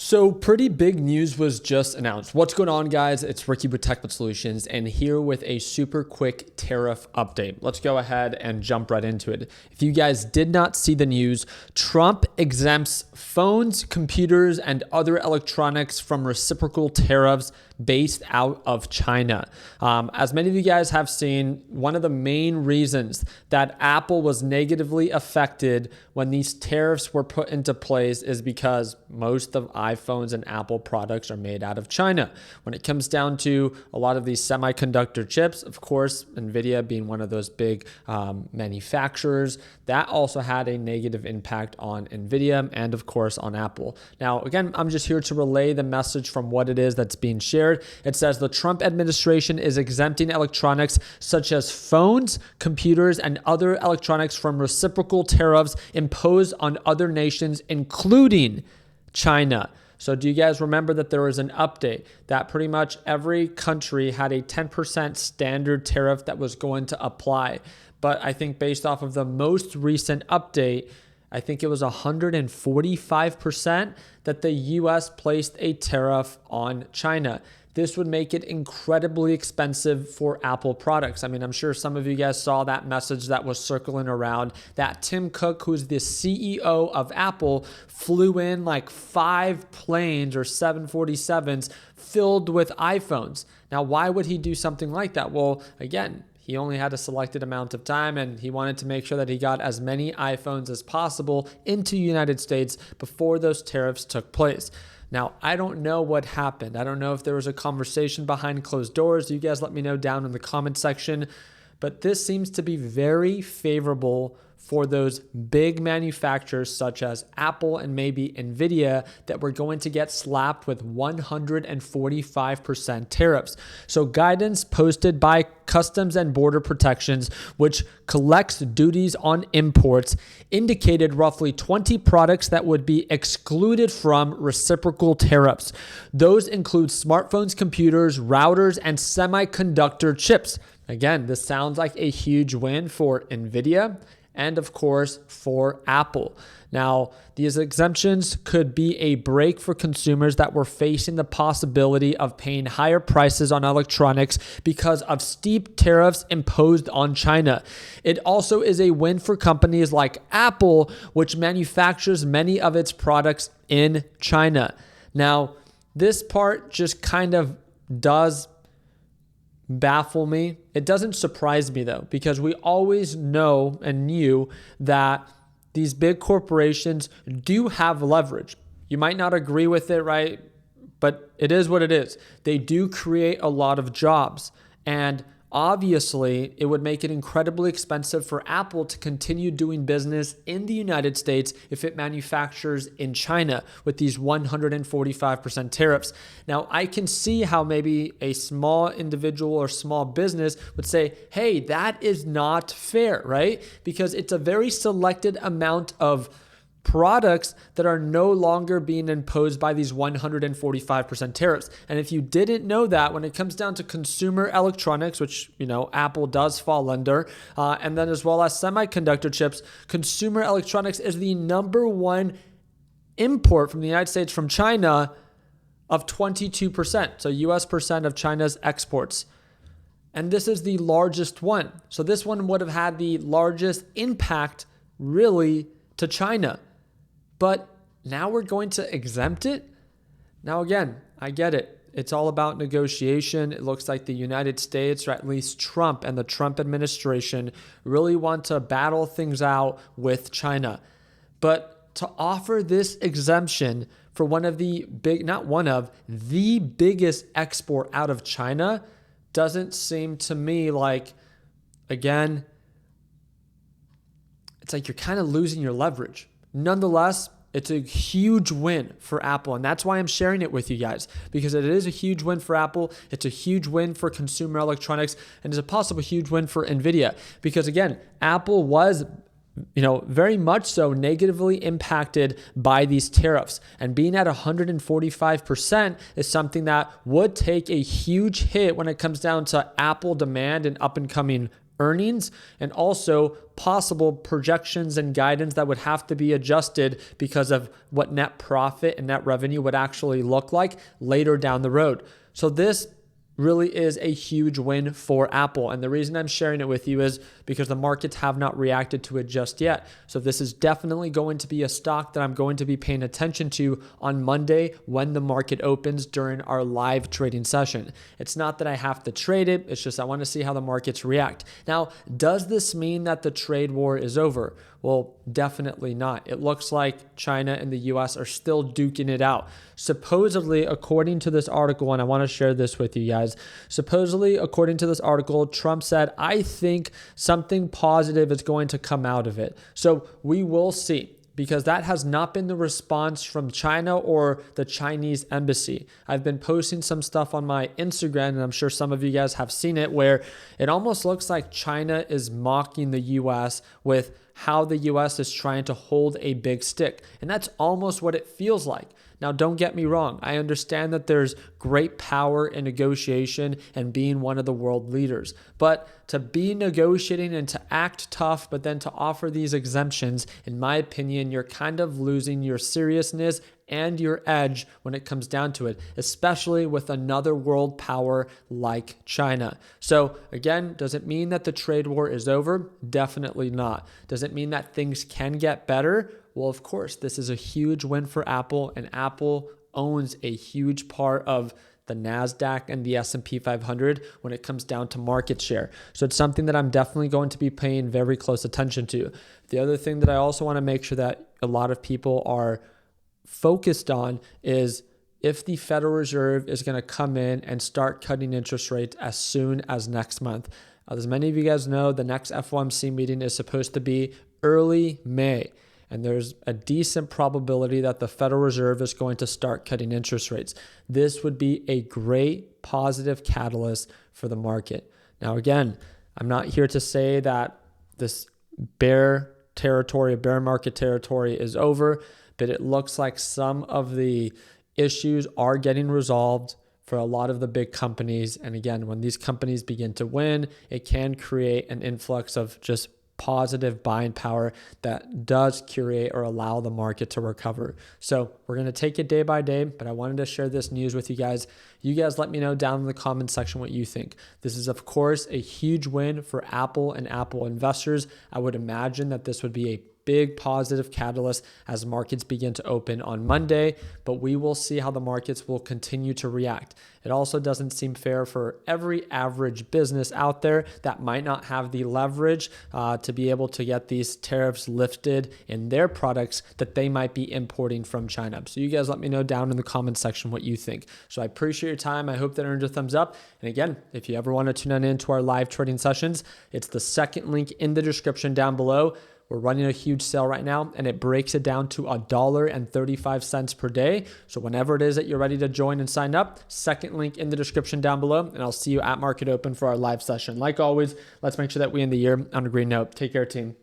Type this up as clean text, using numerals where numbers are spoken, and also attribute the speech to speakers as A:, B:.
A: So pretty big news was just announced. What's going on, guys? It's Ricky with Techbit Solutions and here with a super quick tariff update. Let's go ahead and jump right into it. If you guys did not see the news, Trump exempts phones, computers, and other electronics from reciprocal tariffs based out of China. As many of you guys have seen, one of the main reasons that Apple was negatively affected when these tariffs were put into place is because most of iPhones and Apple products are made out of China. When it comes down to a lot of these semiconductor chips, of course, NVIDIA being one of those big manufacturers, that also had a negative impact on NVIDIA and of course on Apple. Now, again, I'm just here to relay the message from what it is that's being shared. It says the Trump administration is exempting electronics such as phones, computers, and other electronics from reciprocal tariffs imposed on other nations, including China. So do you guys remember that there was an update that pretty much every country had a 10% standard tariff that was going to apply? But I think based off of the most recent update, I think it was 145% that the US placed a tariff on China. This would make it incredibly expensive for Apple products. I mean, I'm sure some of you guys saw that message that was circling around that Tim Cook, who's the CEO of Apple, flew in like 5 planes or 747s filled with iPhones. Now, why would he do something like that? Well, again, he only had a selected amount of time and he wanted to make sure that he got as many iPhones as possible into the United States before those tariffs took place. Now, I don't know what happened. I don't know if there was a conversation behind closed doors. You guys let me know down in the comment section. But this seems to be very favorable for those big manufacturers such as Apple and maybe NVIDIA that were going to get slapped with 145% tariffs. So guidance posted by Customs and Border Protections, which collects duties on imports, indicated roughly 20 products that would be excluded from reciprocal tariffs. Those include smartphones, computers, routers, and semiconductor chips. Again, this sounds like a huge win for NVIDIA and of course for Apple. Now, these exemptions could be a break for consumers that were facing the possibility of paying higher prices on electronics because of steep tariffs imposed on China. It also is a win for companies like Apple, which manufactures many of its products in China. Now, this part just kind of does baffle me. It doesn't surprise me though, because we always know and knew that these big corporations do have leverage. You might not agree with it, right? But it is what it is. They do create a lot of jobs. And obviously, it would make it incredibly expensive for Apple to continue doing business in the United States if it manufactures in China with these 145% tariffs. Now, I can see how maybe a small individual or small business would say, hey, that is not fair, right? Because it's a very selected amount of products that are no longer being imposed by these 145% tariffs. And if you didn't know that, when it comes down to consumer electronics, which, Apple does fall under, and then as well as semiconductor chips, consumer electronics is the number one import from the United States from China of 22%. So US percent of China's exports. And this is the largest one. So this one would have had the largest impact really to China. But now we're going to exempt it? Now, again, I get it. It's all about negotiation. It looks like the United States, or at least Trump and the Trump administration, really want to battle things out with China. But to offer this exemption for one of the the biggest export out of China doesn't seem to me like, again, it's like you're kind of losing your leverage. Nonetheless, it's a huge win for Apple, and that's why I'm sharing it with you guys, because it is a huge win for Apple. It's a huge win for consumer electronics, and it's a possible huge win for NVIDIA, because again, Apple was very much so negatively impacted by these tariffs, and being at 145% is something that would take a huge hit when it comes down to Apple demand and up and coming earnings and also possible projections and guidance that would have to be adjusted because of what net profit and net revenue would actually look like later down the road. So this really is a huge win for Apple. And the reason I'm sharing it with you is because the markets have not reacted to it just yet. So this is definitely going to be a stock that I'm going to be paying attention to on Monday when the market opens during our live trading session. It's not that I have to trade it. It's just I want to see how the markets react. Now, does this mean that the trade war is over? Well, definitely not. It looks like China and the US are still duking it out. Supposedly, according to this article, and I want to share this with you guys, supposedly, according to this article, Trump said, I think something positive is going to come out of it. So we will see, because that has not been the response from China or the Chinese embassy. I've been posting some stuff on my Instagram, and I'm sure some of you guys have seen it, where it almost looks like China is mocking the US with how the US is trying to hold a big stick. And that's almost what it feels like. Now, don't get me wrong. I understand that there's great power in negotiation and being one of the world leaders. But to be negotiating and to act tough, but then to offer these exemptions, in my opinion, you're kind of losing your seriousness and your edge when it comes down to it, especially with another world power like China. So again, does it mean that the trade war is over? Definitely not. Does it mean that things can get better? Well, of course, this is a huge win for Apple, and Apple owns a huge part of the NASDAQ and the S&P 500 when it comes down to market share. So it's something that I'm definitely going to be paying very close attention to. The other thing that I also want to make sure that a lot of people are focused on is if the Federal Reserve is going to come in and start cutting interest rates as soon as next month. As many of you guys know, the next FOMC meeting is supposed to be early May. And there's a decent probability that the Federal Reserve is going to start cutting interest rates. This would be a great positive catalyst for the market. Now, again, I'm not here to say that this bear market territory is over, but it looks like some of the issues are getting resolved for a lot of the big companies. And again, when these companies begin to win, it can create an influx of just positive buying power that does curate or allow the market to recover. So we're going to take it day by day, but I wanted to share this news with you guys. You guys let me know down in the comment section what you think. This is, of course, a huge win for Apple and Apple investors. I would imagine that this would be a big positive catalyst as markets begin to open on Monday, but we will see how the markets will continue to react. It also doesn't seem fair for every average business out there that might not have the leverage to be able to get these tariffs lifted in their products that they might be importing from China. So you guys let me know down in the comment section what you think. So I appreciate your time. I hope that earned a thumbs up. And again, if you ever want to tune in to our live trading sessions, it's the second link in the description down below. We're running a huge sale right now, and it breaks it down to $1.35 per day. So whenever it is that you're ready to join and sign up, second link in the description down below, and I'll see you at Market Open for our live session. Like always, let's make sure that we end the year on a green note. Take care, team.